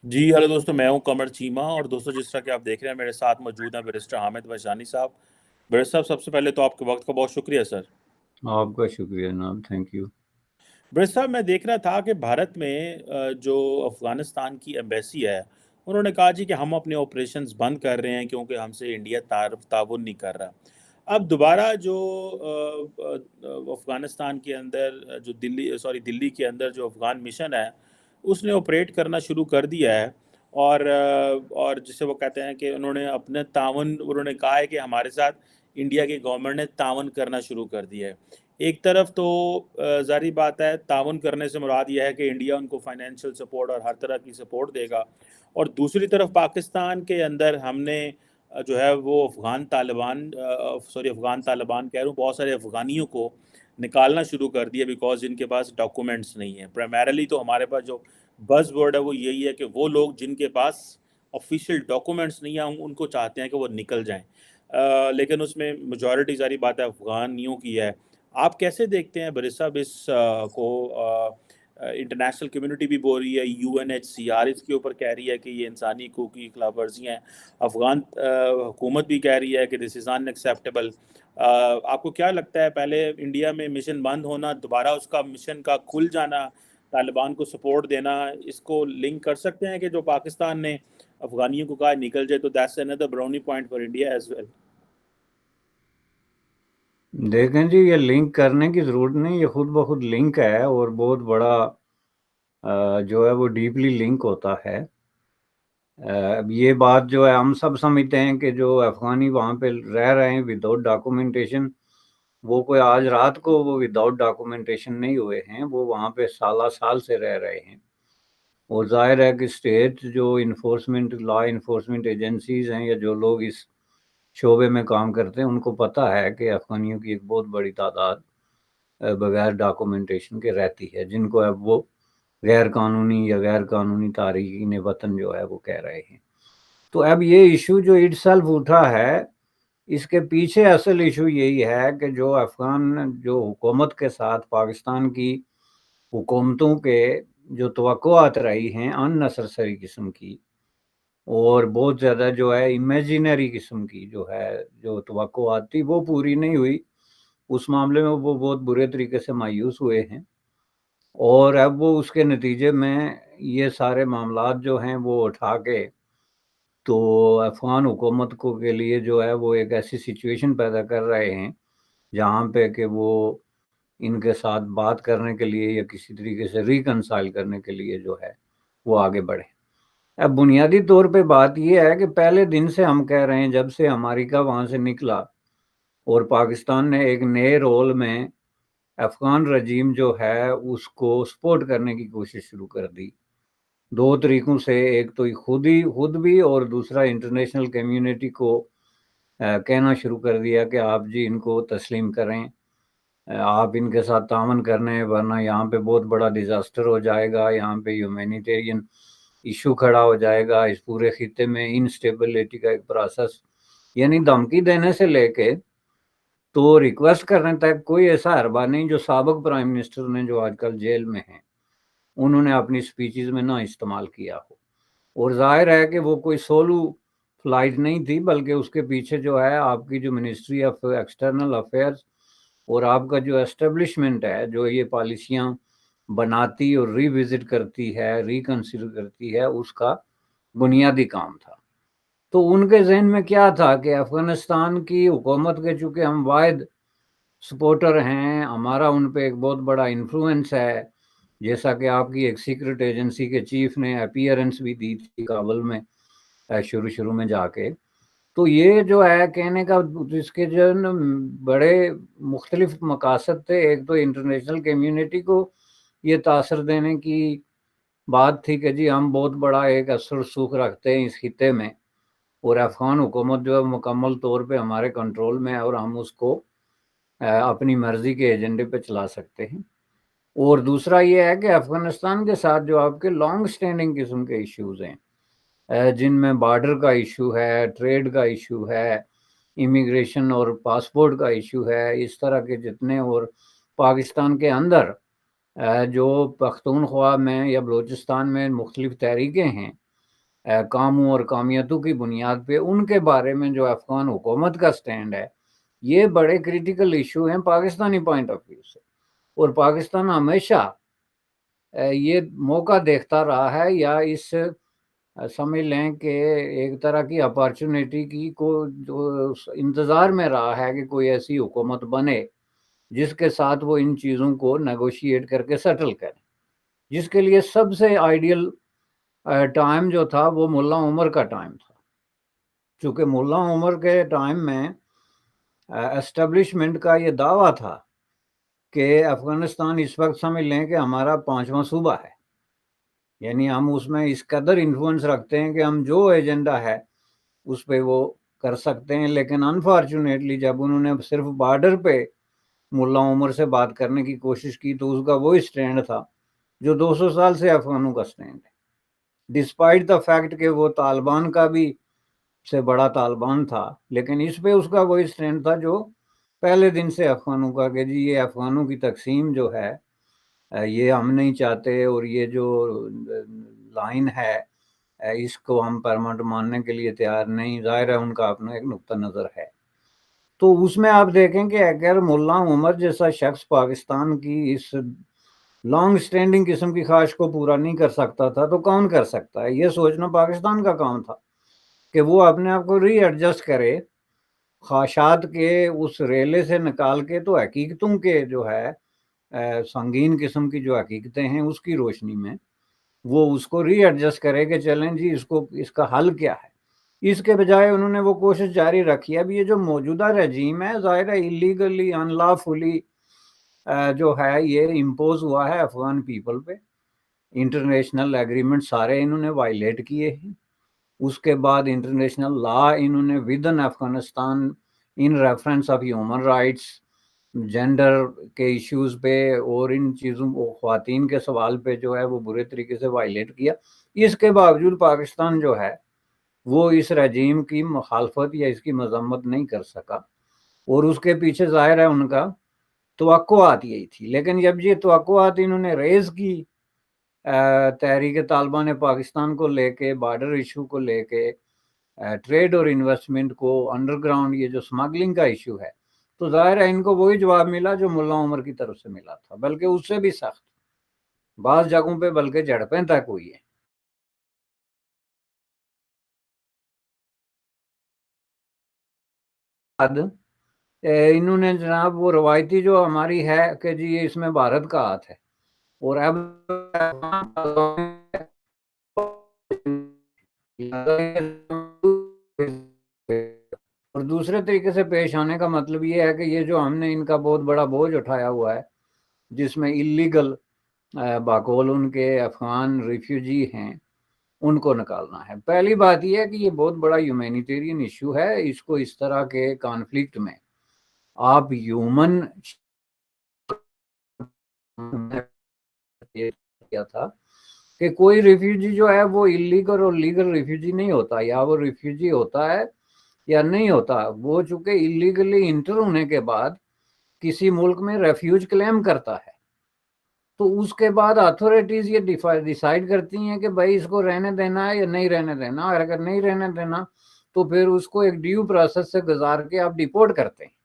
جی hello دوستوں، میں ہوں قمر چیمہ، اور دوستوں جس طرح کہ آپ دیکھ رہے ہیں میرے ساتھ موجود ہیں بیرسٹر حامد وحشانی صاحب۔ بیرسٹر صاحب، سب سے پہلے تو آپ کے وقت کا بہت شکریہ سر۔ آپ کا شکریہ جناب، تھینک یو۔ بیرسٹر صاحب، میں دیکھ رہا تھا کہ بھارت میں جو افغانستان کی ایمبیسی ہے، انہوں نے کہا جی کہ ہم اپنے آپریشنز بند کر رہے ہیں کیونکہ ہم سے انڈیا تعاون نہیں کر رہا۔ اب دوبارہ جو افغانستان کے اندر جو دلی کے اندر جو افغان مشن ہے، اس نے آپریٹ کرنا شروع کر دیا ہے، اور جسے وہ کہتے ہیں کہ انہوں نے اپنے تعاون، انہوں نے کہا ہے کہ ہمارے ساتھ انڈیا کی گورنمنٹ نے تعاون کرنا شروع کر دیا ہے۔ ایک طرف تو ظاہری بات ہے، تعاون کرنے سے مراد یہ ہے کہ انڈیا ان کو فائنینشیل سپورٹ اور ہر طرح کی سپورٹ دے گا، اور دوسری طرف پاکستان کے اندر ہم نے جو ہے وہ افغان طالبان کہہ رہا ہوں، بہت سارے افغانیوں کو نکالنا شروع کر دیا، بیکاز ان کے پاس ڈاکومنٹس نہیں ہیں۔ پرائمرلی تو ہمارے پاس جو بز ورڈ ہے وہ یہی ہے کہ وہ لوگ جن کے پاس آفیشیل ڈاکومنٹس نہیں ہیں، ہم ان کو چاہتے ہیں کہ وہ نکل جائیں، لیکن اس میں میجورٹی ساری بات ہے افغانیوں کی ہے۔ آپ کیسے دیکھتے ہیں بری صاحب اس کو؟ انٹرنیشنل کمیونٹی بھی بول رہی ہے، UNHCR اس کے اوپر کہہ رہی ہے کہ یہ انسانی حقوق کی خلاف ورزیاں ہیں، افغان حکومت بھی کہہ رہی ہے کہ دس از ان ایکسیپٹیبل۔ آپ کو کیا لگتا ہے، پہلے انڈیا میں مشن بند ہونا، دوبارہ اس کا مشن کا کھل جانا، طالبان کو سپورٹ دینا، اس کو لنک کر سکتے ہیں کہ جو پاکستان نے افغانیوں کو کہا نکل جائے، تو that's another brownie point for India as well؟ دیکھیں جی، یہ لنک کرنے کی ضرورت نہیں، یہ خود بخود لنک ہے، اور بہت بڑا جو ہے وہ ڈیپلی لنک ہوتا ہے۔ اب یہ بات جو ہے ہم سب سمجھتے ہیں کہ جو افغانی وہاں پہ رہ رہے ہیں وداؤٹ ڈاکومنٹیشن، وہ کوئی آج رات کو وہ وداؤٹ ڈاکومنٹیشن نہیں ہوئے ہیں، وہ وہاں پہ سالہ سال سے رہ رہے ہیں۔ اور ظاہر ہے کہ اسٹیٹ جو لا انفورسمنٹ ایجنسیز ہیں، یا جو لوگ اس شعبے میں کام کرتے ہیں، ان کو پتہ ہے کہ افغانیوں کی ایک بہت بڑی تعداد بغیر ڈاکومنٹیشن کے رہتی ہے، جن کو اب وہ غیر قانونی یا غیر قانونی تارکین وطن جو ہے وہ کہہ رہے ہیں۔ تو اب یہ ایشو جو اٹ سیلف اٹھا ہے، اس کے پیچھے اصل ایشو یہی ہے کہ جو افغان جو حکومت کے ساتھ پاکستان کی حکومتوں کے جو توقعات رہی ہیں ان نیسیسری قسم کی، اور بہت زیادہ جو ہے امیجنری قسم کی جو ہے جو توقعات تھی، وہ پوری نہیں ہوئی۔ اس معاملے میں وہ بہت برے طریقے سے مایوس ہوئے ہیں، اور اب وہ اس کے نتیجے میں یہ سارے معاملات جو ہیں وہ اٹھا کے تو افغان حکومت کو کے لیے جو ہے وہ ایک ایسی سچویشن پیدا کر رہے ہیں جہاں پہ کہ وہ ان کے ساتھ بات کرنے کے لیے یا کسی طریقے سے ریکنسائل کرنے کے لیے جو ہے وہ آگے بڑھے۔ اب بنیادی طور پہ بات یہ ہے کہ پہلے دن سے ہم کہہ رہے ہیں، جب سے امریکہ وہاں سے نکلا اور پاکستان نے ایک نئے رول میں افغان رجیم جو ہے اس کو سپورٹ کرنے کی کوشش شروع کر دی، دو طریقوں سے، ایک تو خود بھی، اور دوسرا انٹرنیشنل کمیونٹی کو کہنا شروع کر دیا کہ آپ جی ان کو تسلیم کریں، آپ ان کے ساتھ تعاون کرنے، ورنہ یہاں پہ بہت بڑا ڈیزاسٹر ہو جائے گا، یہاں پہ ہیومینیٹیرین ایشو کھڑا ہو جائے گا، اس پورے خطے میں انسٹیبلٹی کا ایک پروسیس، یعنی دھمکی دینے سے لے کے تو ریکویسٹ کرنے تک کوئی ایسا حربہ نہیں جو سابق پرائم منسٹر نے جو آج کل جیل میں ہیں انہوں نے اپنی سپیچز میں نہ استعمال کیا ہو۔ اور ظاہر ہے کہ وہ کوئی سولو فلائٹ نہیں تھی، بلکہ اس کے پیچھے جو ہے آپ کی جو منسٹری آف ایکسٹرنل افیئرز اور آپ کا جو اسٹیبلشمنٹ ہے، جو یہ پالیسیاں بناتی اور ری وزٹ کرتی ہے، ریکنسیڈر کرتی ہے، اس کا بنیادی کام تھا۔ تو ان کے ذہن میں کیا تھا کہ افغانستان کی حکومت کے چونکہ ہم واحد سپورٹر ہیں، ہمارا ان پہ ایک بہت بڑا انفلوئنس ہے، جیسا کہ آپ کی ایک سیکرٹ ایجنسی کے چیف نے اپیئرنس بھی دی تھی کابل میں شروع میں جا کے، تو یہ جو ہے کہنے کا اس کے جو بڑے مختلف مقاصد تھے۔ ایک تو انٹرنیشنل کمیونٹی کو یہ تاثر دینے کی بات تھی کہ جی ہم بہت بڑا ایک اثر رسوخ رکھتے ہیں اس خطے میں، اور افغان حکومت جو ہے مکمل طور پہ ہمارے کنٹرول میں ہے، اور ہم اس کو اپنی مرضی کے ایجنڈے پہ چلا سکتے ہیں۔ اور دوسرا یہ ہے کہ افغانستان کے ساتھ جو آپ کے لانگ سٹینڈنگ قسم کے ایشوز ہیں، جن میں بارڈر کا ایشو ہے، ٹریڈ کا ایشو ہے، امیگریشن اور پاسپورٹ کا ایشو ہے، اس طرح کے جتنے، اور پاکستان کے اندر جو پختونخوا میں یا بلوچستان میں مختلف تحریکیں ہیں کاموں اور کامیتوں کی بنیاد پہ ان کے بارے میں جو افغان حکومت کا سٹینڈ ہے، یہ بڑے کریٹیکل ایشو ہیں پاکستانی پوائنٹ آف ویو سے، اور پاکستان ہمیشہ یہ موقع دیکھتا رہا ہے، یا اس سمجھ لیں کہ ایک طرح کی اپارچونیٹی کی کو جو انتظار میں رہا ہے کہ کوئی ایسی حکومت بنے جس کے ساتھ وہ ان چیزوں کو نیگوشیٹ کر کے سیٹل کریں، جس کے لیے سب سے آئیڈیل ٹائم جو تھا وہ ملا عمر کا ٹائم تھا، چونکہ ملا عمر کے ٹائم میں اسٹیبلشمنٹ کا یہ دعویٰ تھا کہ افغانستان اس وقت سمجھ لیں کہ ہمارا 5واں صوبہ ہے، یعنی ہم اس میں اس قدر انفلوئنس رکھتے ہیں کہ ہم جو ایجنڈا ہے اس پہ وہ کر سکتے ہیں۔ لیکن انفارچونیٹلی جب انہوں نے صرف بارڈر پہ ملا عمر سے بات کرنے کی کوشش کی تو اس کا وہی سٹینڈ تھا جو 200 سال سے افغانوں کا سٹینڈ ہے، ڈسپائٹ دا فیکٹ کہ وہ طالبان کا بھی سے بڑا طالبان تھا، لیکن اس پہ اس کا وہی سٹینڈ تھا جو پہلے دن سے افغانوں کا، کہ جی یہ افغانوں کی تقسیم جو ہے یہ ہم نہیں چاہتے، اور یہ جو لائن ہے اس کو ہم پرماننٹ ماننے کے لیے تیار نہیں۔ ظاہر ہے ان کا اپنا ایک نقطہ نظر ہے۔ تو اس میں آپ دیکھیں کہ اگر ملا عمر جیسا شخص پاکستان کی اس لانگ سٹینڈنگ قسم کی خواہش کو پورا نہیں کر سکتا تھا تو کون کر سکتا ہے؟ یہ سوچنا پاکستان کا کام تھا کہ وہ اپنے آپ کو ری ایڈجسٹ کرے، خواہشات کے اس ریلے سے نکال کے تو حقیقتوں کے جو ہے سنگین قسم کی جو حقیقتیں ہیں اس کی روشنی میں وہ اس کو ری ایڈجسٹ کرے کہ چلیں جی اس کا حل کیا ہے۔ اس کے بجائے انہوں نے وہ کوشش جاری رکھی۔ اب یہ جو موجودہ رجیم ہے ظاہر ہے اللیگلی ان لافلی جو ہے یہ امپوز ہوا ہے افغان پیپل پہ، انٹرنیشنل ایگریمنٹ سارے انہوں نے وائلیٹ کیے ہیں، اس کے بعد انٹرنیشنل لا انہوں نے within Afghanistan in reference of human rights, gender کے ایشوز پہ اور ان چیزوں کو خواتین کے سوال پہ جو ہے وہ برے طریقے سے وائلیٹ کیا۔ اس کے باوجود پاکستان جو ہے وہ اس رجیم کی مخالفت یا اس کی مذمت نہیں کر سکا، اور اس کے پیچھے ظاہر ہے ان کا توقعات یہی تھی۔ لیکن جب یہ توقعات انہوں نے ریز کی تحریک طالبان پاکستان کو لے کے، بارڈر ایشو کو لے کے، ٹریڈ اور انویسٹمنٹ کو، انڈر گراؤنڈ یہ جو سمگلنگ کا ایشو ہے، تو ظاہر ہے ان کو وہی جواب ملا جو ملا عمر کی طرف سے ملا تھا، بلکہ اس سے بھی سخت، بعض جگہوں پہ بلکہ جھڑپیں تک ہوئی ہیں۔ انہوں نے جناب وہ روایتی جو ہماری ہے کہ جی اس میں بھارت کا ہاتھ ہے، اور اب اور دوسرے طریقے سے پیش آنے کا مطلب یہ ہے کہ یہ جو ہم نے ان کا بہت بڑا بوجھ اٹھایا ہوا ہے جس میں اللیگل باقول ان کے افغان ریفیوجی ہیں ان کو نکالنا ہے۔ پہلی بات یہ ہے کہ یہ بہت بڑا ہیومینیٹیرین ایشو ہے، اس کو اس طرح کے کانفلکٹ میں آپ ہیومن کیا تھا کہ کوئی ریفیوجی جو ہے وہ اللیگل اور لیگل ریفیوجی نہیں ہوتا، یا وہ ریفیوجی ہوتا ہے یا نہیں ہوتا، وہ چونکہ اللیگلی انٹر ہونے کے بعد کسی ملک میں ریفیوج کلیم کرتا ہے تو اس کے بعد اتھارٹیز یہ ڈیسائیڈ کرتی ہیں کہ بھائی اس کو رہنے دینا ہے یا نہیں رہنے دینا، اور اگر نہیں رہنے دینا تو پھر اس کو ایک ڈیو پروسیس سے گزار کے آپ ڈیپورٹ کرتے ہیں۔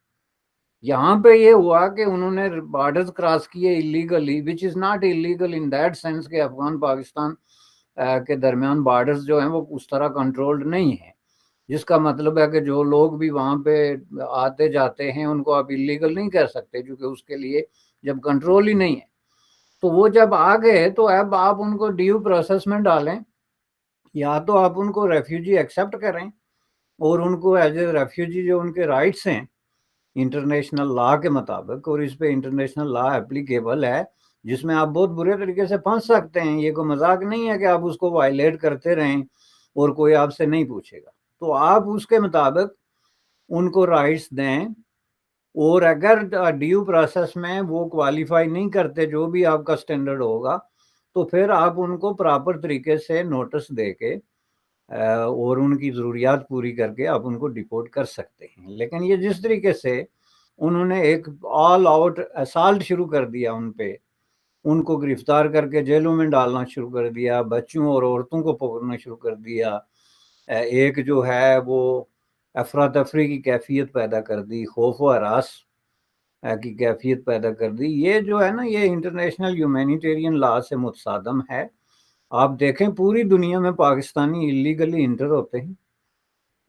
یہاں پہ یہ ہوا کہ انہوں نے بارڈرز کراس کیے illegally, which is not illegal in that sense کہ افغان پاکستان کے درمیان بارڈرز جو ہیں وہ اس طرح کنٹرولڈ نہیں ہیں، جس کا مطلب ہے کہ جو لوگ بھی وہاں پہ آتے جاتے ہیں ان کو آپ اللیگل نہیں کہہ سکتے، کیونکہ اس کے لیے جب کنٹرول ہی نہیں ہے تو وہ جب آ گئے تو اب آپ ان کو ڈیو پروسیس میں ڈالیں، یا تو آپ ان کو ریفیوجی ایکسیپٹ کریں اور ان کو ایز اے ریفیوجی جو ان کے رائٹس ہیں انٹرنیشنل لا کے مطابق، اور اس پہ انٹرنیشنل لا اپلیکیبل ہے جس میں آپ بہت برے طریقے سے پھنس سکتے ہیں، یہ کوئی مذاق نہیں ہے کہ آپ اس کو وائلیٹ کرتے رہیں اور کوئی آپ سے نہیں پوچھے گا، تو آپ اس کے مطابق ان کو رائٹس دیں، اور اگر ڈیو پروسیس میں وہ کوالیفائی نہیں کرتے جو بھی آپ کا سٹینڈرڈ ہوگا تو پھر آپ ان کو پراپر طریقے سے نوٹس دے کے اور ان کی ضروریات پوری کر کے آپ ان کو ڈیپورٹ کر سکتے ہیں۔ لیکن یہ جس طریقے سے انہوں نے ایک آل آؤٹ اسالٹ شروع کر دیا ان پہ ان کو گرفتار کر کے جیلوں میں ڈالنا شروع کر دیا، بچوں اور عورتوں کو پکڑنا شروع کر دیا، ایک جو ہے وہ افراتفری کی کیفیت پیدا کر دی، خوف و ہراس کی کیفیت پیدا کر دی. یہ جو ہے نا یہ انٹرنیشنل ہیومینیٹیرین لا سے متصادم ہے. آپ دیکھیں پوری دنیا میں پاکستانی اللیگلی انٹر ہوتے ہیں،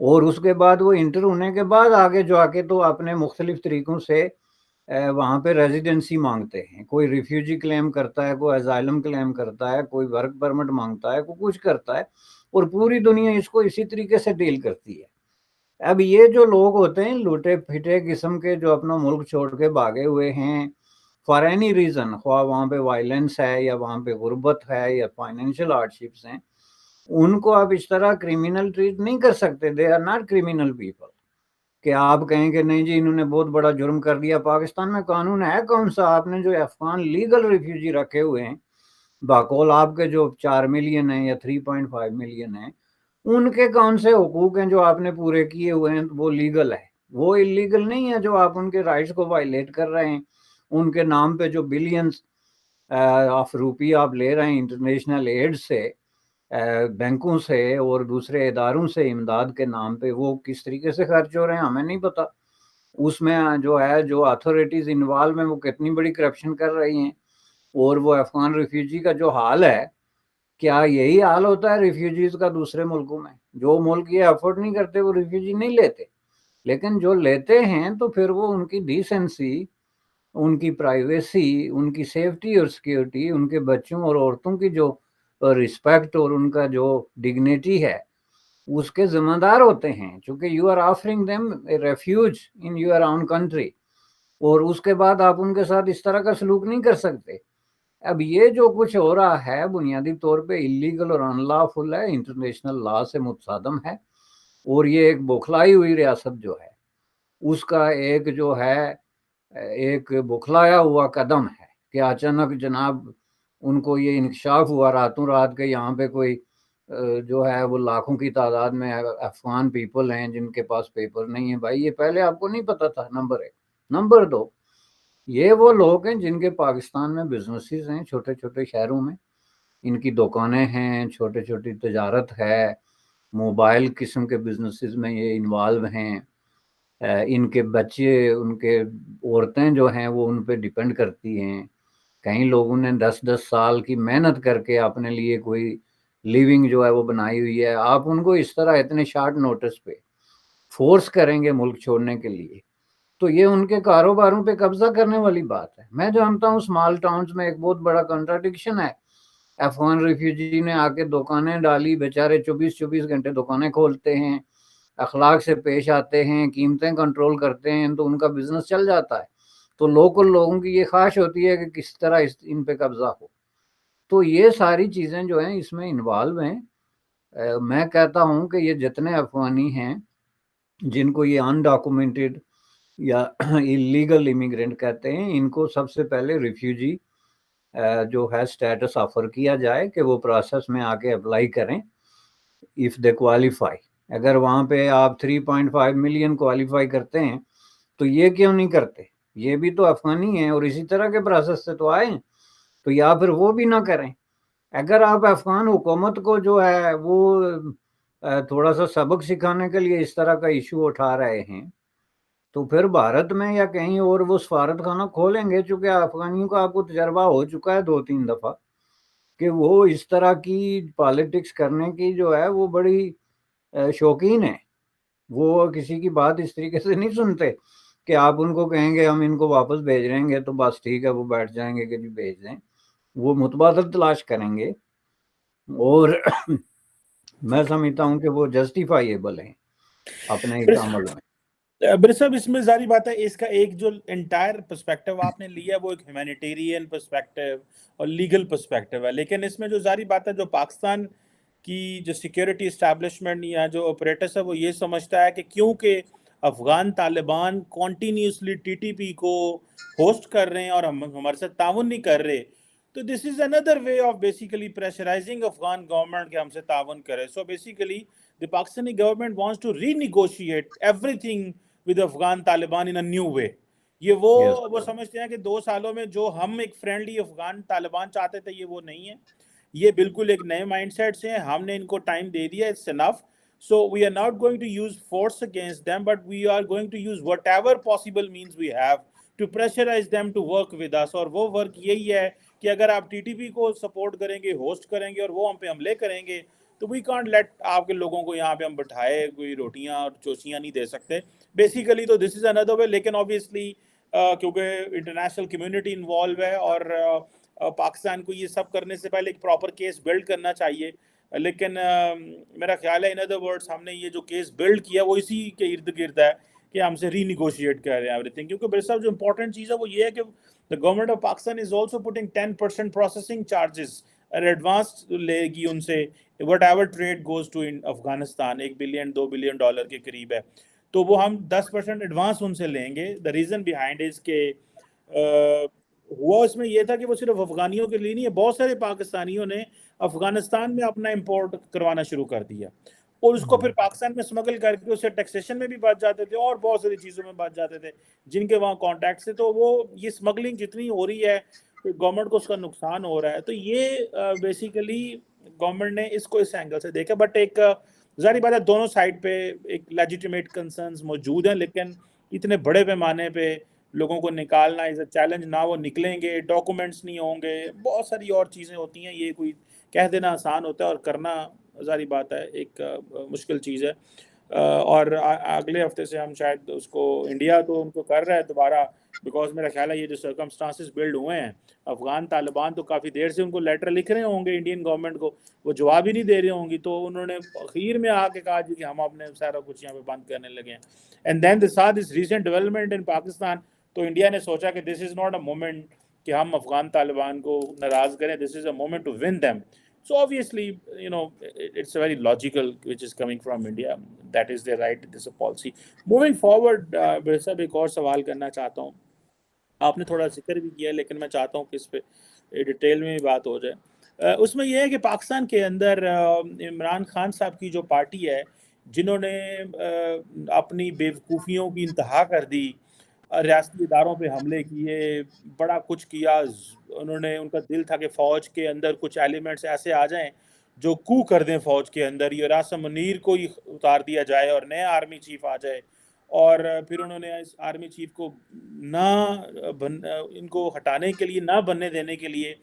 اور اس کے بعد وہ انٹر ہونے کے بعد آگے جو آ کے تو اپنے مختلف طریقوں سے وہاں پہ ریزیڈنسی مانگتے ہیں. کوئی ریفیوجی کلیم کرتا ہے، کوئی ازائلم کلیم کرتا ہے، کوئی ورک پرمٹ مانگتا ہے، کوئی کچھ کرتا ہے، اور پوری دنیا اس کو اسی طریقے سے ڈیل کرتی ہے. اب یہ جو لوگ ہوتے ہیں لوٹے پھٹے قسم کے جو اپنا ملک چھوڑ کے بھاگے ہوئے ہیں فار اینی ریزن، خواہ وہاں پہ وائلنس ہے یا وہاں پہ غربت ہے یا فائنینشیل ہارڈشپس ہیں، ان کو آپ اس طرح کریمنل ٹریٹ نہیں کر سکتے. They are not criminal people کہ آپ کہیں کہ نہیں جی انہوں نے بہت بڑا جرم کر دیا. پاکستان میں قانون ہے کون سا؟ آپ نے جو افغان لیگل ریفیوجی رکھے ہوئے ہیں باقول آپ کے جو 4 ملین ہیں یا 3.5 ملین ہیں، ان کے کون سے حقوق ہیں جو آپ نے پورے کیے ہوئے ہیں؟ وہ لیگل ہے، وہ اللیگل نہیں ہے جو آپ ان کے رائٹس کو وائلیٹ کر رہے ہیں. ان کے نام پہ جو بلینز آف روپی آپ لے رہے ہیں انٹرنیشنل ایڈ سے، بینکوں سے اور دوسرے اداروں سے امداد کے نام پہ، وہ کس طریقے سے خرچ ہو رہے ہیں ہمیں نہیں پتا. اس میں جو ہے جو اتھارٹیز انوالو ہیں وہ کتنی بڑی کرپشن کر رہی ہیں. اور وہ افغان ریفیوجی کا جو حال ہے، کیا یہی حال ہوتا ہے ریفیوجیز کا دوسرے ملکوں میں؟ جو ملک یہ افورڈ نہیں کرتے وہ ریفیوجی نہیں لیتے، لیکن جو لیتے ہیں تو پھر وہ ان کی ڈیسنسی، ان کی پرائیویسی، ان کی سیفٹی اور سیکیورٹی، ان کے بچوں اور عورتوں کی جو رسپیکٹ اور ان کا جو ڈگنیٹی ہے اس کے ذمہ دار ہوتے ہیں. چونکہ you are offering them a refugee in your own country, اور اس کے بعد آپ ان کے ساتھ اس طرح کا سلوک نہیں کر سکتے. اب یہ جو کچھ ہو رہا ہے بنیادی طور پہ اللیگل اور ان لافل ہے، انٹرنیشنل لا سے متصادم ہے، اور یہ ایک بوکھلائی ہوئی ریاست جو ہے اس کا ایک جو ہے ایک بوکھلایا ہوا قدم ہے کہ اچانک جناب ان کو یہ انکشاف ہوا راتوں رات کے یہاں پہ کوئی جو ہے وہ لاکھوں کی تعداد میں افغان پیپل ہیں جن کے پاس پیپر نہیں ہے. بھائی یہ پہلے آپ کو نہیں پتا تھا، نمبر 1. نمبر 2، یہ وہ لوگ ہیں جن کے پاکستان میں بزنسز ہیں چھوٹے چھوٹے شہروں میں، ان کی دکانیں ہیں، چھوٹی چھوٹی تجارت ہے، موبائل قسم کے بزنسز میں یہ انوالو ہیں. ان کے بچے، ان کے عورتیں جو ہیں وہ ان پہ ڈیپینڈ کرتی ہیں. کئی لوگوں نے 10 سال کی محنت کر کے اپنے لیے کوئی لیونگ جو ہے وہ بنائی ہوئی ہے. آپ ان کو اس طرح اتنے شارٹ نوٹس پہ فورس کریں گے ملک چھوڑنے کے لیے، تو یہ ان کے کاروباروں پہ قبضہ کرنے والی بات ہے. میں جانتا ہوں اسمال ٹاؤنز میں ایک بہت بڑا کنٹراڈکشن ہے. افغان ریفیوجی نے آ کے دکانیں ڈالی، بیچارے 24 گھنٹے دکانیں کھولتے ہیں، اخلاق سے پیش آتے ہیں، قیمتیں کنٹرول کرتے ہیں، تو ان کا بزنس چل جاتا ہے. تو لوکل لوگوں کی یہ خواہش ہوتی ہے کہ کس طرح ان پہ قبضہ ہو. تو یہ ساری چیزیں جو ہیں اس میں انوالو ہیں. میں کہتا ہوں کہ یہ جتنے افغانی ہیں جن کو یہ انڈاکومنٹڈ یا اللیگل امیگرینٹ کہتے ہیں، ان کو سب سے پہلے ریفیوجی جو ہے سٹیٹس آفر کیا جائے کہ وہ پروسیس میں آ کے اپلائی کریں if they qualify. اگر وہاں پہ آپ 3.5 ملین کوالیفائی کرتے ہیں تو یہ کیوں نہیں کرتے؟ یہ بھی تو افغانی ہیں اور اسی طرح کے پروسیس سے تو آئے ہیں، تو یا پھر وہ بھی نہ کریں. اگر آپ افغان حکومت کو جو ہے وہ تھوڑا سا سبق سکھانے کے لیے اس طرح کا ایشو اٹھا رہے ہیں تو پھر بھارت میں یا کہیں اور وہ سفارت خانہ کھولیں گے. چونکہ افغانیوں کا آپ کو تجربہ ہو چکا ہے 2-3 دفعہ کہ وہ اس طرح کی پالیٹکس کرنے کی جو ہے وہ بڑی شوقین ہے. وہ کسی کی بات اس طریقے سے نہیں سنتے کہ آپ ان کو کہیں گے ہم ان کو واپس بھیج رہیں گے تو بس ٹھیک ہے وہ بیٹھ جائیں گے کہ جی بھیج دیں. وہ متبادل تلاش کریں گے، اور میں سمجھتا ہوں کہ وہ جسٹیفائیبل ہیں اپنے اس عمل میں. برے صاحب اس میں ظاہری بات ہے اس کا ایک جو انٹائر پرسپیکٹو آپ نے لیا وہ ایک ہیومینیٹیرین پرسپیکٹو اور لیگل پرسپیکٹو ہے، لیکن اس میں جو ظاہری بات ہے جو پاکستان کی جو سیکیورٹی اسٹیبلشمنٹ یا جو آپریٹرس ہے وہ یہ سمجھتا ہے کہ کیونکہ Afghan Taliban continuously T T P کو ہوسٹ کر رہے ہیں اور ہمارے ساتھ تعاون نہیں کر رہے، تو this is another way of basically pressurizing Afghan government کہ ہم سے تعاون کرے. So basically the Pakistani government wants to renegotiate everything with Afghan Taliban in a new way. یہ Yes. وہ سمجھتے ہیں کہ 2 سالوں میں جو ہم ایک فرینڈلی افغان طالبان چاہتے تھے یہ وہ نہیں ہے. یہ بالکل ایک نئے مائنڈ سیٹ سے ہیں. ہم نے ان کو ٹائم دے دیا, it's enough. So we are not going to use force against them, but we are going to use whatever possible means we have to pressurize them to work with us. اور وہ work یہی ہے کہ اگر آپ T T P کو support کریں گے, ہوسٹ کریں گے, اور وہ ہم پہ حملے کریں گے, تو وی کانٹ لیٹ آپ کے لوگوں کو یہاں پہ ہم بٹھائے کوئی روٹیاں اور چوچیاں نہیں دے سکتے. بیسیکلی تو دس از اندر وے. لیکن اوبیسلی کیونکہ انٹرنیشنل کمیونٹی انوالو ہے, اور پاکستان کو یہ سب کرنے سے پہلے ایک پراپر کیس بلڈ کرنا چاہیے. لیکن میرا خیال ہے ان ادر ورڈس ہم نے یہ جو کیس بلڈ کیا وہ اسی کے ارد گرد ہے کہ ہم سے ری نیگوشیٹ کر رہے ہیں ایوری تھنگ. کیونکہ میرے صاحب جو امپورٹنٹ چیز ہے وہ یہ ہے کہ the government of Pakistan is also putting 10% processing charges اور ایڈوانس لے گی ان سے whatever trade goes to in Afghanistan. 1 billion $2 billion کے قریب ہے, تو وہ ہم 10% ایڈوانس ان سے لیں گے. دا ریزن بیہائنڈ از کہ ہوا اس میں یہ تھا کہ وہ صرف افغانیوں کے لیے نہیں ہے, بہت سارے پاکستانیوں نے افغانستان میں اپنا امپورٹ کروانا شروع کر دیا, اور اس کو پھر پاکستان میں اسمگل کر کے اسے ٹیکسیشن میں بھی بچ جاتے تھے اور بہت ساری چیزوں میں بچ جاتے تھے جن کے وہاں کانٹیکٹس تھے. تو وہ یہ اسمگلنگ جتنی ہو رہی ہے گورنمنٹ کو اس کا نقصان ہو رہا ہے. تو یہ بیسیکلی گورنمنٹ نے اس کو اس اینگل سے دیکھا. بٹ ایک ظاہری بات ہے دونوں سائڈ پہ ایک لیجیٹیمیٹ کنسرنز موجود ہیں, لیکن اتنے بڑے پیمانے پہ لوگوں کو نکالنا از اے چیلنج. نہ وہ نکلیں گے, ڈاکومنٹس نہیں ہوں گے, بہت ساری اور چیزیں ہوتی ہیں. یہ کوئی کہہ دینا آسان ہوتا ہے اور کرنا ظاہری بات ہے ایک مشکل چیز ہے. اور اگلے ہفتے سے ہم شاید اس کو انڈیا تو ان کو کر رہا ہے دوبارہ, بیکاز میرا خیال ہے یہ جو سرکمسٹانسز بلڈ ہوئے ہیں, افغان طالبان تو کافی دیر سے ان کو لیٹر لکھ رہے ہوں گے انڈین گورنمنٹ کو, وہ جواب ہی نہیں دے رہے ہوں گی. تو انہوں نے اخیر میں آ کے کہا جی کہ ہم اپنے سارا کچھ یہاں پہ بند کرنے لگے ہیں. And then the saw this recent development in Pakistan, تو انڈیا نے سوچا کہ دس از ناٹ اے مومنٹ کہ ہم افغان طالبان کو ناراض کریں, this is a moment to win them. So obviously, it's very logical which is coming from India. That is their right, this is a policy. Moving forward, میرے صاحب ایک اور سوال کرنا چاہتا ہوں. آپ نے تھوڑا ذکر بھی کیا لیکن میں چاہتا ہوں کہ اس پہ ڈیٹیل میں بھی بات ہو جائے. اس میں یہ ہے کہ پاکستان کے اندر عمران خان صاحب کی جو پارٹی ہے, جنہوں نے اپنی بیوقوفیوں کی انتہا کر دی, ریاستی اداروں پہ حملے کیے, بڑا کچھ کیا. انہوں نے ان کا دل تھا کہ فوج کے اندر کچھ ایلیمنٹس ایسے آ جائیں جو کو کر دیں فوج کے اندر, یہ راسم منیر کو ہی اتار دیا جائے اور نیا آرمی چیف آ جائے. اور پھر انہوں نے اس آرمی چیف کو ان کو ہٹانے کے لیے, نہ بننے دینے کے لیے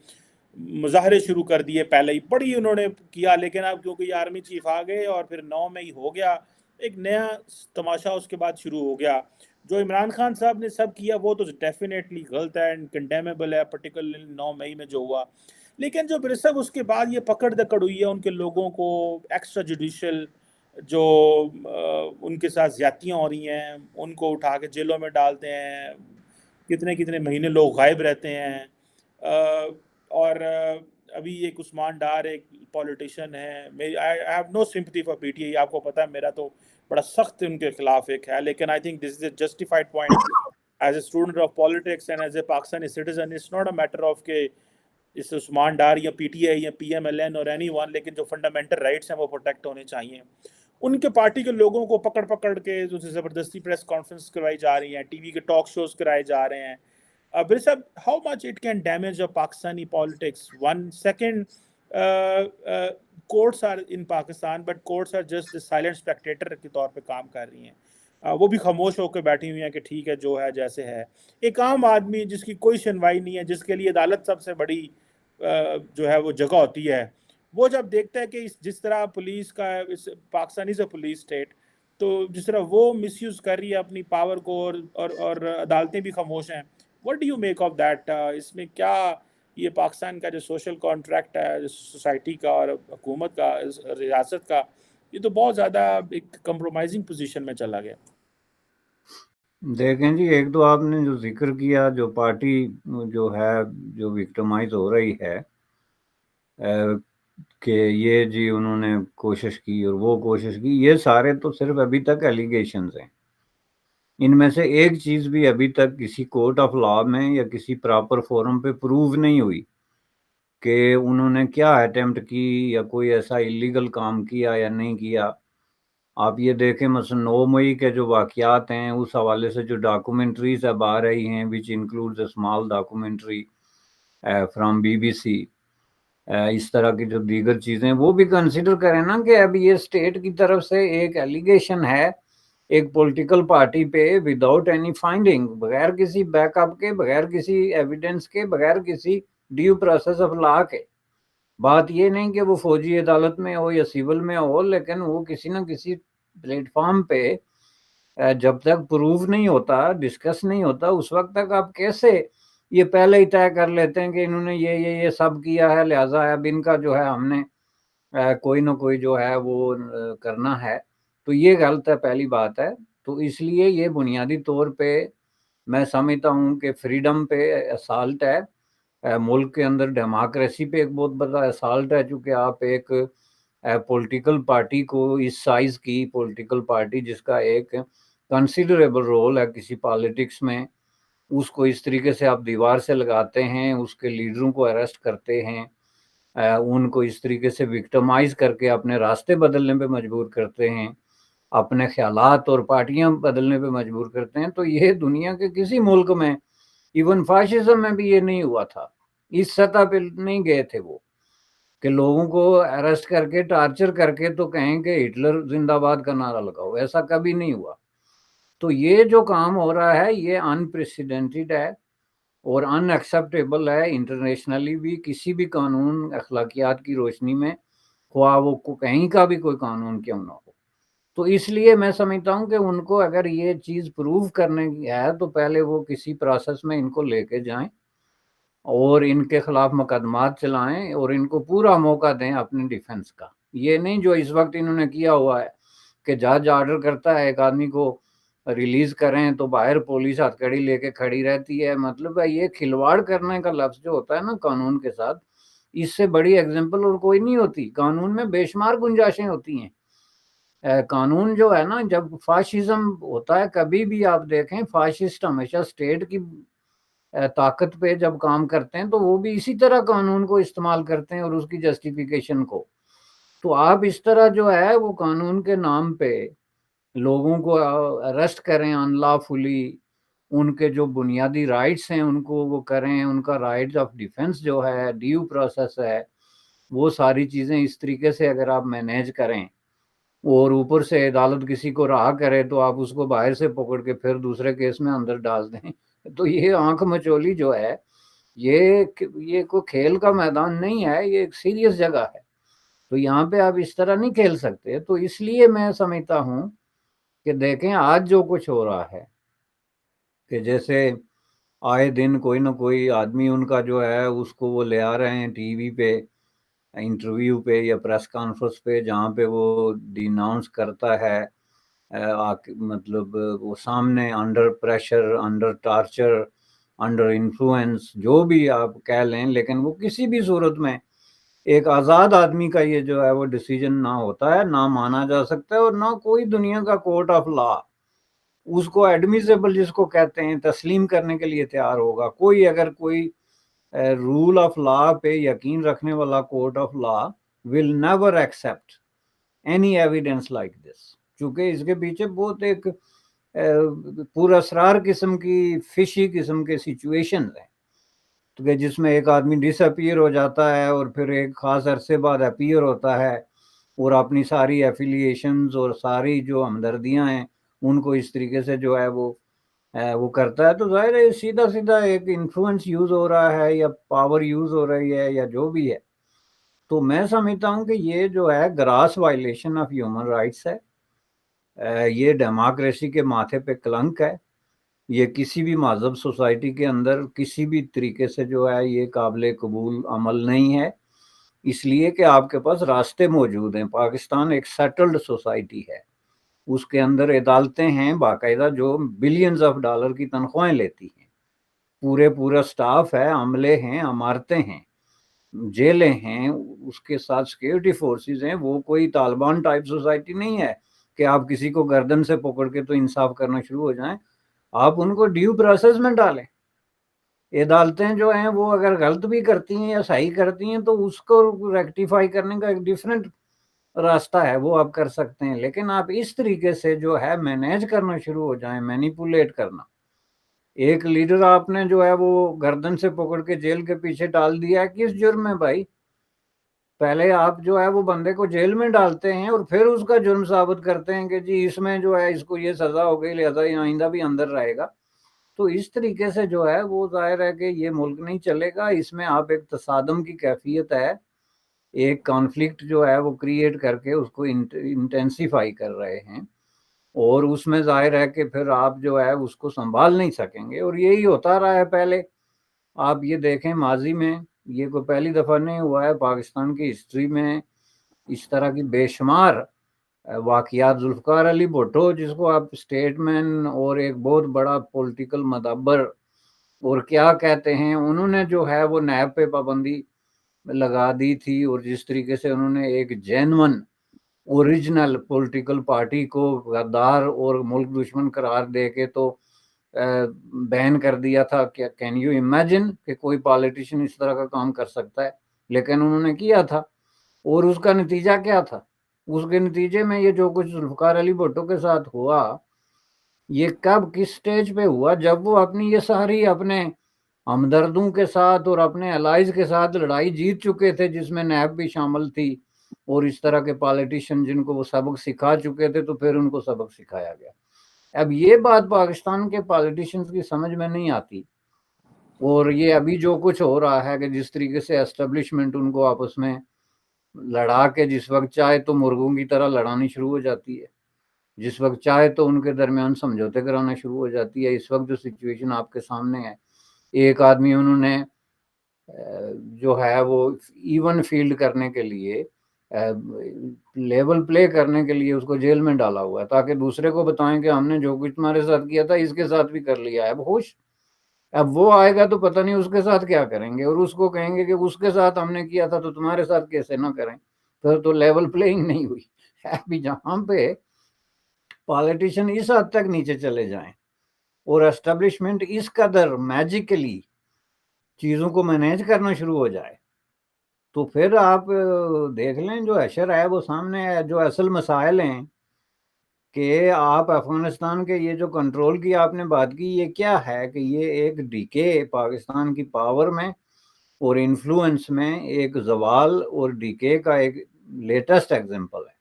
مظاہرے شروع کر دیے. پہلے ہی بڑی انہوں نے کیا, لیکن اب کیونکہ یہ آرمی چیف آ گئے اور پھر 9 مئی ہو گیا, ایک نیا تماشا اس کے بعد شروع ہو گیا. جو عمران خان صاحب نے سب کیا وہ تو ڈیفینیٹلی غلط ہے اینڈ کنڈیمیبل ہے, پرٹیکولرلی 9 مئی میں جو ہوا. لیکن جو برسب اس کے بعد یہ پکڑ دکڑ ہوئی ہے ان کے لوگوں کو, ایکسٹرا جوڈیشل جو ان کے ساتھ زیادتیاں ہو رہی ہیں, ان کو اٹھا کے جیلوں میں ڈالتے ہیں, کتنے کتنے مہینے لوگ غائب رہتے ہیں. اور ابھی ایک عثمان ڈار ایک پولیٹیشین ہے, I have no sympathy for PTI, آپ کو پتہ ہے میرا تو بڑا سخت ان کے خلاف ایک ہے, لیکن I think this is a justified point as a student of politics and as a Pakistani citizen. It's not a matter of کہ اس عثمان ڈار یا پی ٹی آئی یا پی ایم ایل این اور اینی ون, لیکن جو fundamental rights ہیں وہ protect ہونے چاہیے. ان کے پارٹی کے لوگوں کو پکڑ پکڑ کے ان سے زبردستی پریس کانفرنس کروائی جا رہی ہیں, ٹی وی کے ٹاک شوز کرائے جا رہے ہیں. how much it can damage a Pakistani politics? One second, courts are in Pakistan, but courts are just the silent spectator کے طور پہ کام کر رہی ہیں. وہ بھی خاموش ہو کے بیٹھی ہوئی ہیں کہ ٹھیک ہے جو ہے جیسے ہے. ایک عام آدمی جس کی کوئی سنوائی نہیں ہے, جس کے لیے عدالت سب سے بڑی جو ہے وہ جگہ ہوتی ہے, وہ جب دیکھتا ہے کہ جس طرح پولیس کا, پاکستان از اے پولیس اسٹیٹ, تو جس طرح وہ مس یوز کر رہی ہے اپنی پاور کو, اور عدالتیں بھی خاموش ہیں. What do you make of that? اس میں کیا یہ پاکستان کا جو سوشل کانٹریکٹ ہے سوسائٹی کا اور حکومت کا, ریاست کا, یہ تو بہت زیادہ ایک کمپرومائزنگ پوزیشن میں چلا گیا. دیکھیں جی, ایک تو آپ نے جو ذکر کیا, جو پارٹی جو ہے جو وکٹمائز ہو رہی ہے کہ یہ جی انہوں نے کوشش کی اور وہ کوشش کی, یہ سارے تو صرف ابھی تک ایلیگیشنز ہیں. ان میں سے ایک چیز بھی ابھی تک کسی کورٹ آف لا میں یا کسی پراپر فورم پہ پروو نہیں ہوئی کہ انہوں نے کیا اٹیمپٹ کی یا کوئی ایسا اللیگل کام کیا یا نہیں کیا. آپ یہ دیکھیں مثلا 9 مئی کے جو واقعات ہیں اس حوالے سے جو ڈاکومنٹریز اب آ رہی ہیں which includes a small documentary from BBC، اس طرح کی جو دیگر چیزیں وہ بھی کنسیڈر کریں نا کہ اب یہ اسٹیٹ کی طرف سے ایک ایلیگیشن ہے ایک پولیٹیکل پارٹی پہ وداؤٹ اینی فائنڈنگ، بغیر کسی بیک اپ کے، بغیر کسی ایویڈنس کے، بغیر کسی ڈیو پروسیس آف لا کے. بات یہ نہیں کہ وہ فوجی عدالت میں ہو یا سیول میں ہو، لیکن وہ کسی نہ کسی پلیٹ فارم پہ جب تک پروف نہیں ہوتا، ڈسکس نہیں ہوتا، اس وقت تک آپ کیسے یہ پہلے ہی طے کر لیتے ہیں کہ انہوں نے یہ سب کیا ہے، لہٰذا اب ان کا جو ہے ہم نے کوئی نہ کوئی جو ہے وہ کرنا ہے. تو یہ غلط ہے، پہلی بات ہے. تو اس لیے یہ بنیادی طور پہ میں سمجھتا ہوں کہ فریڈم پہ اسالٹ ہے، ملک کے اندر ڈیموکریسی پہ ایک بہت بڑا اسالٹ ہے، چونکہ آپ ایک پولیٹیکل پارٹی کو، اس سائز کی پولیٹیکل پارٹی جس کا ایک کنسیڈریبل رول ہے کسی پالیٹکس میں، اس کو اس طریقے سے آپ دیوار سے لگاتے ہیں، اس کے لیڈروں کو اریسٹ کرتے ہیں، ان کو اس طریقے سے وکٹمائز کر کے اپنے راستے بدلنے پہ مجبور کرتے ہیں، اپنے خیالات اور پارٹیاں بدلنے پہ مجبور کرتے ہیں. تو یہ دنیا کے کسی ملک میں، ایون فاشزم میں بھی یہ نہیں ہوا تھا، اس سطح پہ نہیں گئے تھے وہ کہ لوگوں کو اریسٹ کر کے ٹارچر کر کے تو کہیں کہ ہٹلر زندہ باد کا نعرہ لگاؤ. ایسا کبھی نہیں ہوا. تو یہ جو کام ہو رہا ہے یہ انپریسیڈنٹڈ ہے اور ان ایکسیپٹیبل ہے انٹرنیشنلی بھی، کسی بھی قانون اخلاقیات کی روشنی میں، خواہ وہ کہیں کا بھی کوئی قانون کیوں نہ ہو. تو اس لیے میں سمجھتا ہوں کہ ان کو اگر یہ چیز پروو کرنے کی ہے تو پہلے وہ کسی پروسیس میں ان کو لے کے جائیں اور ان کے خلاف مقدمات چلائیں اور ان کو پورا موقع دیں اپنے ڈیفنس کا. یہ نہیں جو اس وقت انہوں نے کیا ہوا ہے کہ جج آرڈر کرتا ہے ایک آدمی کو ریلیز کریں تو باہر پولیس ہتھکڑی لے کے کھڑی رہتی ہے. مطلب ہے یہ کھلواڑ کرنے کا لفظ جو ہوتا ہے نا قانون کے ساتھ، اس سے بڑی ایگزامپل اور کوئی نہیں ہوتی. قانون میں بے شمار گنجائشیں ہوتی ہیں. قانون جو ہے نا، جب فاشزم ہوتا ہے کبھی بھی آپ دیکھیں، فاشسٹ ہمیشہ اسٹیٹ کی طاقت پہ جب کام کرتے ہیں تو وہ بھی اسی طرح قانون کو استعمال کرتے ہیں اور اس کی جسٹیفیکیشن کو. تو آپ اس طرح جو ہے وہ قانون کے نام پہ لوگوں کو اریسٹ کریں ان لافلی، ان کے جو بنیادی رائٹس ہیں ان کو وہ کریں، ان کا رائٹس آف ڈیفنس جو ہے، ڈیو پروسیس ہے، وہ ساری چیزیں اس طریقے سے اگر آپ مینیج کریں اور اوپر سے عدالت کسی کو رہا کرے تو آپ اس کو باہر سے پکڑ کے پھر دوسرے کیس میں اندر ڈال دیں، تو یہ آنکھ مچولی جو ہے، یہ کوئی کھیل کا میدان نہیں ہے، یہ ایک سیریس جگہ ہے. تو یہاں پہ آپ اس طرح نہیں کھیل سکتے. تو اس لیے میں سمجھتا ہوں کہ دیکھیں آج جو کچھ ہو رہا ہے کہ جیسے آئے دن کوئی نہ کوئی آدمی ان کا جو ہے اس کو وہ لے آ رہے ہیں ٹی وی پہ، انٹرویو پہ یا پریس کانفرنس پہ، جہاں پہ وہ ڈیناؤنس کرتا ہے، مطلب وہ سامنے under pressure, under torture, under influence, جو بھی آپ کہہ لیں، لیکن وہ کسی بھی صورت میں ایک آزاد آدمی کا یہ جو ہے وہ ڈیسیجن نہ ہوتا ہے، نہ مانا جا سکتا ہے، اور نہ کوئی دنیا کا کورٹ آف لا اس کو ایڈمیسیبل جس کو کہتے ہیں تسلیم کرنے کے لیے تیار ہوگا. کوئی اگر کوئی رول آف لا پہ یقین رکھنے والا court of law will never accept any evidence like this, چونکہ اس کے پیچھے بہت ایک پورا اسرار قسم کی فشی قسم کے سچویشن ہیں، تو کہ جس میں ایک آدمی ڈس اپیئر ہو جاتا ہے اور پھر ایک خاص عرصے بعد اپیئر ہوتا ہے اور اپنی ساری ایفیلیشنز اور ساری جو ہمدردیاں ہیں ان کو اس طریقے سے جو ہے وہ کرتا ہے. تو ظاہر ہے سیدھا سیدھا ایک انفلوئنس یوز ہو رہا ہے یا پاور یوز ہو رہی ہے یا جو بھی ہے. تو میں سمجھتا ہوں کہ یہ جو ہے gross violation of human rights ہے، یہ ڈیموکریسی کے ماتھے پہ کلنک ہے. یہ کسی بھی مہذب سوسائٹی کے اندر کسی بھی طریقے سے جو ہے یہ قابل قبول عمل نہیں ہے، اس لیے کہ آپ کے پاس راستے موجود ہیں. پاکستان ایک سیٹلڈ سوسائٹی ہے، اس کے اندر عدالتیں ہیں باقاعدہ جو بلینز آف ڈالر کی تنخواہیں لیتی ہیں، پورا سٹاف ہے، عملے ہیں، عمارتیں ہیں، جیلیں ہیں، اس کے ساتھ سیکیورٹی فورسز ہیں. وہ کوئی طالبان ٹائپ سوسائٹی نہیں ہے کہ آپ کسی کو گردن سے پکڑ کے تو انصاف کرنا شروع ہو جائیں. آپ ان کو ڈیو پروسیس میں ڈالیں. عدالتیں جو ہیں وہ اگر غلط بھی کرتی ہیں یا صحیح کرتی ہیں تو اس کو ریکٹیفائی کرنے کا ایک ڈیفرنٹ راستہ ہے وہ آپ کر سکتے ہیں، لیکن آپ اس طریقے سے جو ہے مینیج کرنا شروع ہو جائیں، مینیپولیٹ کرنا، ایک لیڈر آپ نے جو ہے وہ گردن سے پکڑ کے جیل کے پیچھے ڈال دیا ہے، کس جرم میں بھائی؟ پہلے آپ جو ہے وہ بندے کو جیل میں ڈالتے ہیں اور پھر اس کا جرم ثابت کرتے ہیں کہ جی اس میں جو ہے اس کو یہ سزا ہو گئی لہذا یہ آئندہ بھی اندر رہے گا۔ تو اس طریقے سے جو ہے وہ ظاہر ہے کہ یہ ملک نہیں چلے گا، اس میں آپ ایک تصادم کی کیفیت ہے، ایک کانفلکٹ جو ہے وہ کریٹ کر کے اس کو انٹینسیفائی کر رہے ہیں، اور اس میں ظاہر ہے کہ پھر آپ جو ہے اس کو سنبھال نہیں سکیں گے، اور یہی ہوتا رہا ہے پہلے۔ آپ یہ دیکھیں ماضی میں، یہ کوئی پہلی دفعہ نہیں ہوا ہے پاکستان کی ہسٹری میں، اس طرح کی بے شمار واقعات۔ ذوالفقار علی بھٹو جس کو آپ اسٹیٹ مین اور ایک بہت بڑا پولیٹیکل مدبر اور کیا کہتے ہیں، انہوں نے جو ہے وہ نیب پہ پابندی لگا دی تھی، اور جس طریقے سے انہوں نے ایک جینون اوریجنل پولیٹیکل پارٹی کو غدار اور ملک دشمن قرار دے کے تو بین کر دیا تھا۔ کین یو امیجن کہ کوئی پالیٹیشین اس طرح کا کام کر سکتا ہے؟ لیکن انہوں نے کیا تھا، اور اس کا نتیجہ کیا تھا؟ اس کے نتیجے میں یہ جو کچھ ذوالفقار علی بھٹو کے ساتھ ہوا، یہ کب کس سٹیج پہ ہوا؟ جب وہ اپنی یہ ساری اپنے ہمدردوں کے ساتھ اور اپنے الائز کے ساتھ لڑائی جیت چکے تھے، جس میں نیب بھی شامل تھی، اور اس طرح کے پالیٹیشین جن کو وہ سبق سکھا چکے تھے، تو پھر ان کو سبق سکھایا گیا۔ اب یہ بات پاکستان کے پالیٹیشینز کی سمجھ میں نہیں آتی، اور یہ ابھی جو کچھ ہو رہا ہے کہ جس طریقے سے اسٹیبلشمنٹ ان کو آپس میں لڑا کے جس وقت چاہے تو مرغوں کی طرح لڑانی شروع ہو جاتی ہے، جس وقت چاہے تو ان کے درمیان سمجھوتے کرانا شروع ہو جاتی ہے۔ اس وقت جو سچویشن آپ کے سامنے ہے، ایک آدمی انہوں نے جو ہے وہ ایون فیلڈ کرنے کے لیے، لیول پلے کرنے کے لیے اس کو جیل میں ڈالا ہوا ہے، تاکہ دوسرے کو بتائیں کہ ہم نے جو کچھ تمہارے ساتھ کیا تھا اس کے ساتھ بھی کر لیا ہے، اب خوش۔ اب وہ آئے گا تو پتہ نہیں اس کے ساتھ کیا کریں گے، اور اس کو کہیں گے کہ اس کے ساتھ ہم نے کیا تھا تو تمہارے ساتھ کیسے نہ کریں، پھر تو لیول پلےئنگ نہیں ہوئی۔ ابھی جہاں پہ پالیٹیشین اس حد تک نیچے چلے جائیں اور اسٹیبلشمنٹ اس قدر میجیکلی چیزوں کو مینیج کرنا شروع ہو جائے، تو پھر آپ دیکھ لیں جو حشر ہے وہ سامنے ہے۔ جو اصل مسائل ہیں کہ آپ افغانستان کے یہ جو کنٹرول کی آپ نے بات کی، یہ کیا ہے کہ یہ ایک ڈیکے پاکستان کی پاور میں اور انفلوئنس میں ایک زوال اور ڈیکے کا ایک لیٹسٹ ایگزامپل ہے،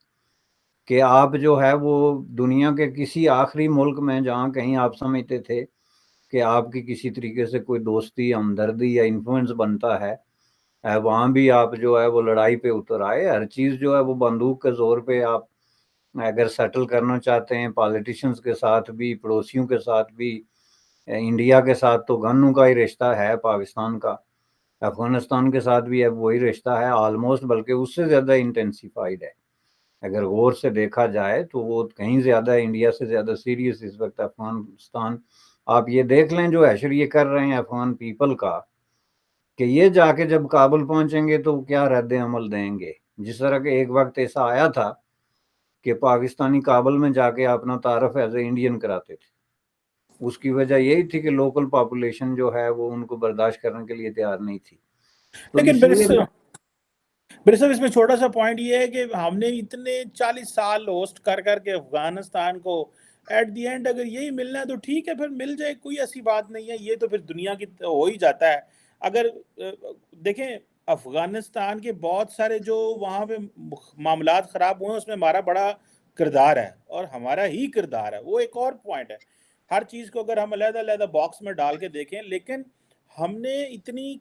کہ آپ جو ہے وہ دنیا کے کسی آخری ملک میں جہاں کہیں آپ سمجھتے تھے کہ آپ کی کسی طریقے سے کوئی دوستی، ہمدردی یا انفلوئنس بنتا ہے، وہاں بھی آپ جو ہے وہ لڑائی پہ اتر آئے۔ ہر چیز جو ہے وہ بندوق کے زور پہ آپ اگر سیٹل کرنا چاہتے ہیں، پالیٹیشنز کے ساتھ بھی، پڑوسیوں کے ساتھ بھی، انڈیا کے ساتھ تو گنوں کا ہی رشتہ ہے پاکستان کا، افغانستان کے ساتھ بھی اب وہی رشتہ ہے آلموسٹ، بلکہ اس سے زیادہ انٹینسیفائڈ ہے۔ اگر غور سے دیکھا جائے تو وہ کہیں زیادہ انڈیا سے زیادہ سیریس اس وقت افغانستان۔ آپ یہ دیکھ لیں جو حشر یہ کر رہے ہیں افغان پیپل کا، کہ یہ جا کے جب کابل پہنچیں گے تو کیا رد عمل دیں گے۔ جس طرح کہ ایک وقت ایسا آیا تھا کہ پاکستانی کابل میں جا کے اپنا تعارف ایز اے انڈین کراتے تھے، اس کی وجہ یہی تھی کہ لوکل پاپولیشن جو ہے وہ ان کو برداشت کرنے کے لیے تیار نہیں تھی۔ تو لیکن اس لیے صاحب اس میں چھوٹا سا پوائنٹ یہ ہے کہ ہم نے اتنے 40 سال ہوسٹ کر کر کے افغانستان کو ایٹ دی اینڈ اگر یہی ملنا ہے تو ٹھیک ہے، پھر مل جائے، کوئی ایسی بات نہیں ہے، یہ تو پھر دنیا کی ہو ہی جاتا ہے۔ اگر دیکھیں افغانستان کے بہت سارے جو وہاں پہ معاملات خراب ہوئے ہیں، اس میں ہمارا بڑا کردار ہے، اور ہمارا ہی کردار ہے، وہ ایک اور پوائنٹ ہے۔ ہر چیز کو اگر ہم علیحدہ علیحدہ باکس میں ڈال کے دیکھیں، لیکن ہم نے اتنی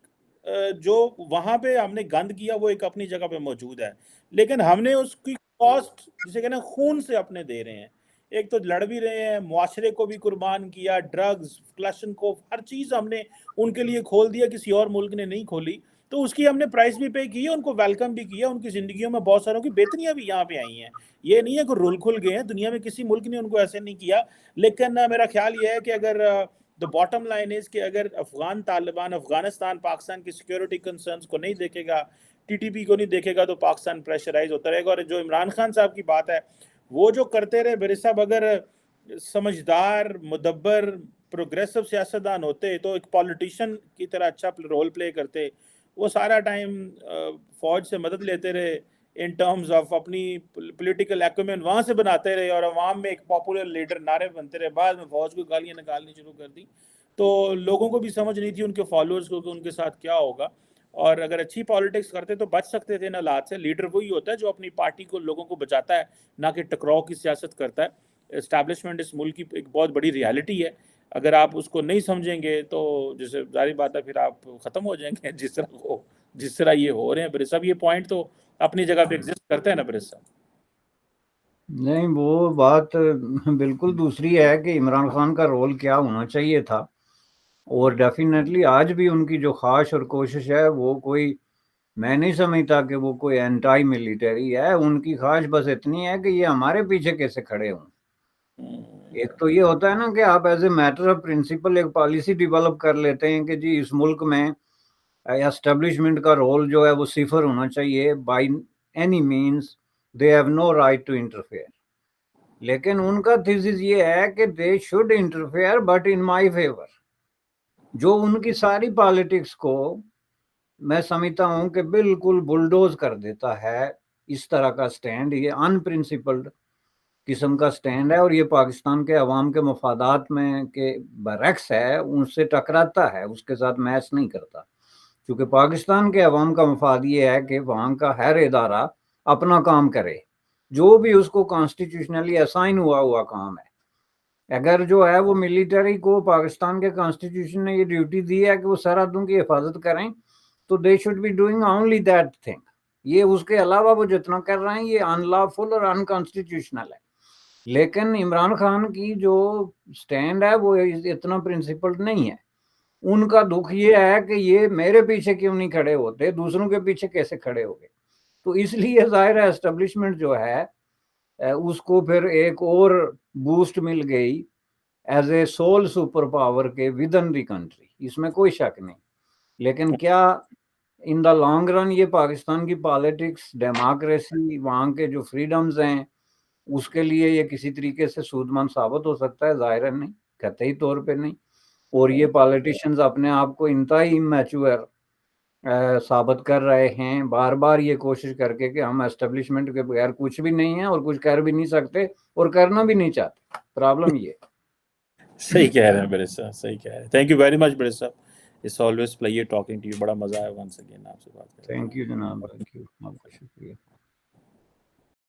جو وہاں پہ ہم نے گند کیا وہ ایک اپنی جگہ پہ موجود ہے، لیکن ہم نے اس کی کاسٹ جسے کہنا خون سے اپنے دے رہے ہیں۔ ایک تو لڑ بھی رہے ہیں، معاشرے کو بھی قربان کیا، ڈرگز، کلشن کو، ہر چیز ہم نے ان کے لیے کھول دیا، کسی اور ملک نے نہیں کھولی، تو اس کی ہم نے پرائس بھی پے کی ہے، ان کو ویلکم بھی کیا، ان کی زندگیوں میں بہت ساروں کی بہتریاں بھی یہاں پہ آئی ہیں۔ یہ نہیں ہے کہ رول کھل گئے ہیں، دنیا میں کسی ملک نے ان کو ایسے نہیں کیا، لیکن میرا خیال یہ ہے کہ اگر the bottom line is کہ اگر افغان طالبان افغانستان پاکستان کی سیکیورٹی کنسرنز کو نہیں دیکھے گا، ٹی ٹی پی کو نہیں دیکھے گا، تو پاکستان پریشرائز ہوتا رہے گا۔ اور جو عمران خان صاحب کی بات ہے وہ جو کرتے رہے، میرے صاحب اگر سمجھدار، مدبر، پروگریسو سیاستدان ہوتے تو ایک پولیٹیشین کی طرح اچھا رول پلے کرتے۔ وہ سارا ٹائم فوج سے مدد لیتے رہے، ان ٹرمز آف اپنی پولیٹیکل ایکومین وہاں سے بناتے رہے اور عوام میں ایک پاپولر لیڈر نعرے بنتے رہے. بعد میں فوج کو گالیاں نکالنی شروع کر دی. تو لوگوں کو بھی سمجھ نہیں تھی ان کے فالوورز کو کہ ان کے ساتھ کیا ہوگا. اور اگر اچھی پالیٹکس کرتے تو بچ سکتے تھے ان حالات سے. لیڈر وہی ہوتا ہے جو اپنی پارٹی کو لوگوں کو بچاتا ہے, نہ کہ ٹکراؤ کی سیاست کرتا ہے. اسٹیبلشمنٹ اس ملک کی ایک بہت بڑی ریالٹی ہے. اگر آپ اس کو نہیں سمجھیں گے تو جیسے ظاہر بات ہے پھر آپ ختم ہو جائیں گے جس طرح یہ ہو رہے ہیں. برے صاحب یہ پوائنٹ تو اپنی جگہ پہ ایگزسٹ کرتے ہیں نا برے صاحب؟ نہیں, وہ بات بالکل دوسری ہے کہ عمران خان کا رول کیا ہونا چاہیے تھا. اور ڈیفینیٹلی آج بھی ان کی جو خواہش اور کوشش ہے وہ کوئی, میں نہیں سمجھتا کہ وہ کوئی اینٹائی ملٹری ہے. ان کی خواہش بس اتنی ہے کہ یہ ہمارے پیچھے کیسے کھڑے ہوں. ایک تو یہ ہوتا ہے نا کہ آپ as a matter of principle ایک پالیسی ڈیولپ کر لیتے ہیں کہ جی اس ملک میں اسٹیبلشمنٹ کا رول جو ہے وہ صفر ہونا چاہیے. By any means they have no right to interfere. لیکن ان کا تھیسس یہ ہے کہ they should interfere but in my favour. جو ان کی ساری پالیٹکس کو میں سمجھتا ہوں کہ بالکل بلڈوز کر دیتا ہے. اس طرح کا سٹینڈ یہ ان پرنسپلڈ قسم کا سٹینڈ ہے اور یہ پاکستان کے عوام کے مفادات میں کے برعکس ہے, ان سے ٹکراتا ہے, اس کے ساتھ میچ نہیں کرتا. کیونکہ پاکستان کے عوام کا مفاد یہ ہے کہ وہاں کا ہر ادارہ اپنا کام کرے, جو بھی اس کو کانسٹیٹیوشنلی اسائن ہوا کام ہے. اگر جو ہے وہ ملٹری کو پاکستان کے کانسٹیٹیوشن نے یہ ڈیوٹی دی ہے کہ وہ سرحدوں کی حفاظت کریں تو they should be doing only that thing. یہ اس کے علاوہ وہ جتنا کر رہے ہیں یہ ان لافل اور ان کانسٹیٹیوشنل ہے. لیکن عمران خان کی جو سٹینڈ ہے وہ اتنا پرنسپلڈ نہیں ہے. ان کا دکھ یہ ہے کہ یہ میرے پیچھے کیوں نہیں کھڑے ہوتے, دوسروں کے پیچھے کیسے کھڑے ہو گئے. تو اس لیے ظاہر ہے اسٹیبلشمنٹ جو ہے اس کو پھر ایک اور بوسٹ مل گئی as a civil super power کے ود ان دی کنٹری, اس میں کوئی شک نہیں. لیکن کیا ان دا لانگ رن یہ پاکستان کی پالیٹکس, ڈیموکریسی, وہاں کے جو فریڈمز ہیں اس کے لیے یہ کسی طریقے سے سودمند ثابت ہو سکتا ہے؟ ظاہر نہیں, قطعی طور پہ نہیں. اور یہ پالیٹیشنز اپنے آپ کو انتہائی میچور ثابت کر رہے ہیں بار بار یہ کوشش کر کے کہ ہم اسٹیبلشمنٹ کے بغیر کچھ بھی نہیں ہیں اور کچھ کر بھی نہیں سکتے اور کرنا بھی نہیں چاہتے. پرابلم یہ صحیح کہہ رہے ہیں برے صاحب, صحیح کہہ رہے ہیں. تھینک یو ویری مچ برے صاحب. It's always pleasure talking to you. بڑا مزہ آیا ونس اگین آپ سے بات کریں. تھینک یو جناب, تھینک یو, آپ کا شکریہ.